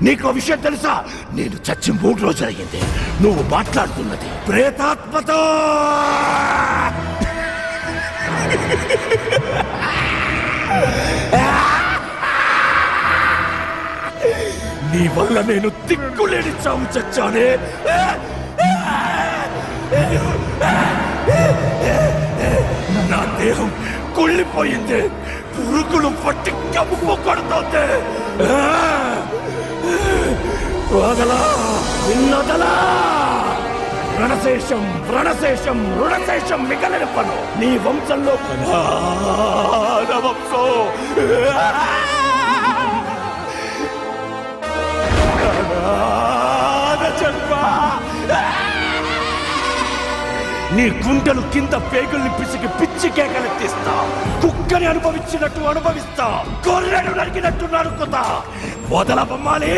నీకు విషయం తెలుసా? నేను చచ్చి 3 రోజులు అయ్యింది. నువ్వు మాట్లాడుతున్నది ప్రేతాత్మతో. నీ వల్ల నేను దిక్కులేని చావు చచ్చానే. నా దేహం కుళ్ళిపోయింది. పురుగులు పట్టి కమ్ము కొడుతోంది. వదలా, నిన్నదలా. రణశేషం రణశేషం రుణశేషం మిగలనివ్వను. నీ వంశంలో వంశం నీ గుండెలు కింద పేగుల్ని పిసికి పిచ్చి కేకలెత్తిస్తా. కుక్కని అనుభవించినట్టు అనుభవిస్తా. గొర్రెను నరికినట్టు నరుకుతా. వదల బొమ్మాలి.